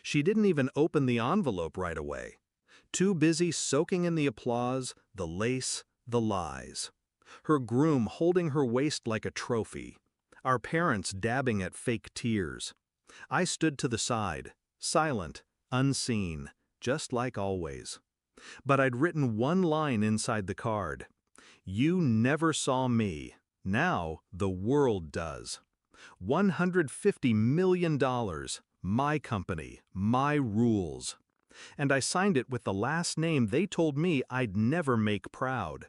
She didn't even open the envelope right away. Too busy soaking in the applause, the lace, the lies. Her groom holding her waist like a trophy. Our parents dabbing at fake tears. I stood to the side, silent, unseen, just like always. But I'd written one line inside the card. You never saw me. Now the world does. $150 million. My company, my rules. And I signed it with the last name they told me I'd never make proud.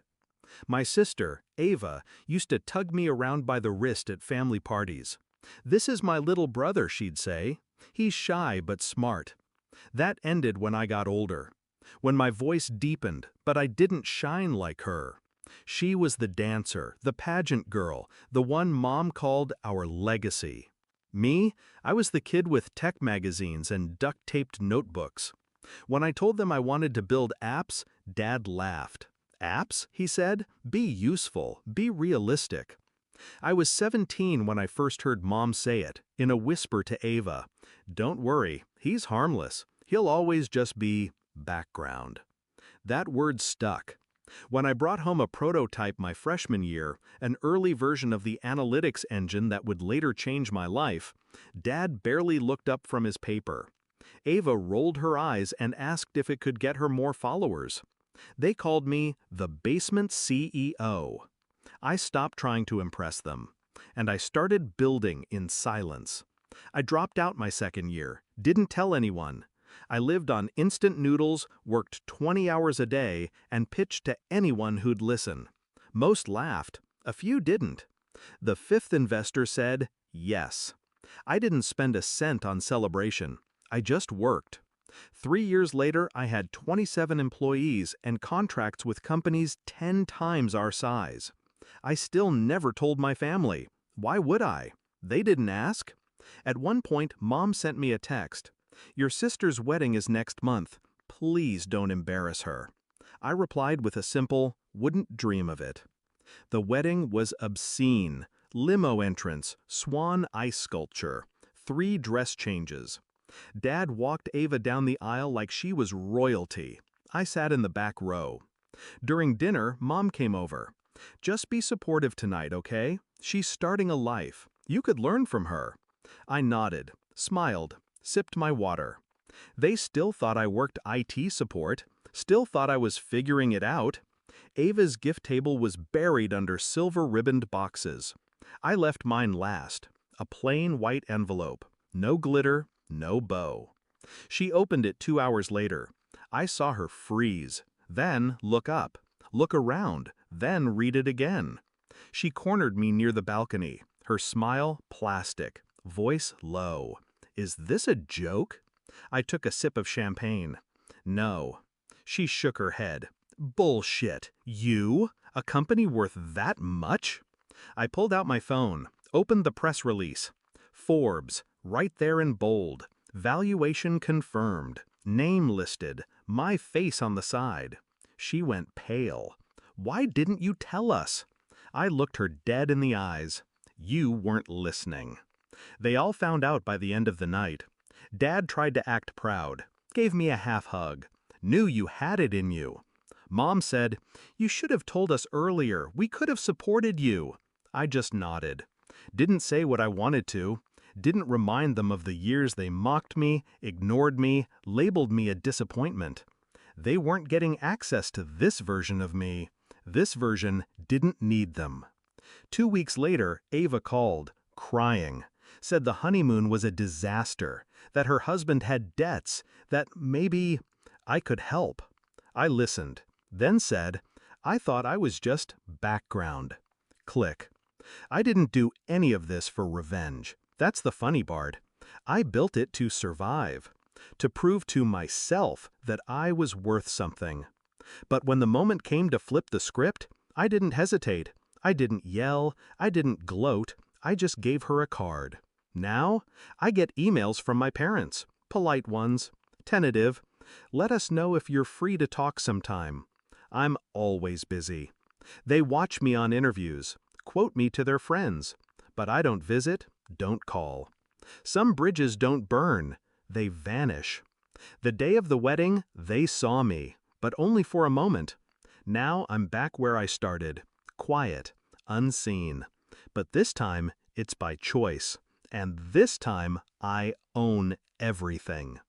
My sister, Ava, used to tug me around by the wrist at family parties. This is my little brother, she'd say. He's shy but smart. That ended when I got older. When my voice deepened, but I didn't shine like her. She was the dancer, the pageant girl, the one Mom called our legacy. Me, I was the kid with tech magazines and duct-taped notebooks. When I told them I wanted to build apps, Dad laughed. Apps, he said, be useful, be realistic. I was 17 when I first heard Mom say it, in a whisper to Ava. Don't worry, he's harmless. He'll always just be background. That word stuck. When I brought home a prototype my freshman year, an early version of the analytics engine that would later change my life, Dad barely looked up from his paper. Ava rolled her eyes and asked if it could get her more followers. They called me the basement CEO. I stopped trying to impress them, and I started building in silence. I dropped out my second year, didn't tell anyone. I lived on instant noodles, worked 20 hours a day, and pitched to anyone who'd listen. Most laughed, a few didn't. The fifth investor said yes. I didn't spend a cent on celebration. I just worked. 3 years later, I had 27 employees and contracts with companies 10 times our size. I still never told my family. Why would I? They didn't ask. At one point, Mom sent me a text. Your sister's wedding is next month. Please don't embarrass her. I replied with a simple, wouldn't dream of it. The wedding was obscene. Limo entrance, swan ice sculpture, 3 dress changes. Dad walked Ava down the aisle like she was royalty. I sat in the back row. During dinner, Mom came over. Just be supportive tonight, okay? She's starting a life. You could learn from her. I nodded, smiled, sipped my water. They still thought I worked IT support, still thought I was figuring it out. Ava's gift table was buried under silver-ribboned boxes. I left mine last, a plain white envelope. No glitter, no bow. She opened it 2 hours later. I saw her freeze, then look up, look around, then read it again. She cornered me near the balcony, her smile plastic, voice low. Is this a joke? I took a sip of champagne. No. She shook her head. Bullshit. You? A company worth that much? I pulled out my phone, opened the press release. Forbes, right there in bold. Valuation confirmed. Name listed. My face on the side. She went pale. Why didn't you tell us? I looked her dead in the eyes. You weren't listening. They all found out by the end of the night. Dad tried to act proud, gave me a half hug, knew you had it in you. Mom said, you should have told us earlier, we could have supported you. I just nodded. Didn't say what I wanted to, didn't remind them of the years they mocked me, ignored me, labeled me a disappointment. They weren't getting access to this version of me. This version didn't need them. 2 weeks later, Ava called, crying. Said the honeymoon was a disaster, that her husband had debts, that maybe I could help. I listened, then said, I thought I was just background. Click. I didn't do any of this for revenge. That's the funny part. I built it to survive, to prove to myself that I was worth something. But when the moment came to flip the script, I didn't hesitate. I didn't yell. I didn't gloat. I just gave her a card. Now, I get emails from my parents, polite ones, tentative. Let us know if you're free to talk sometime. I'm always busy. They watch me on interviews, quote me to their friends, but I don't visit, don't call. Some bridges don't burn, they vanish. The day of the wedding, they saw me, but only for a moment. Now I'm back where I started, quiet, unseen. But this time, it's by choice. And this time, I own everything.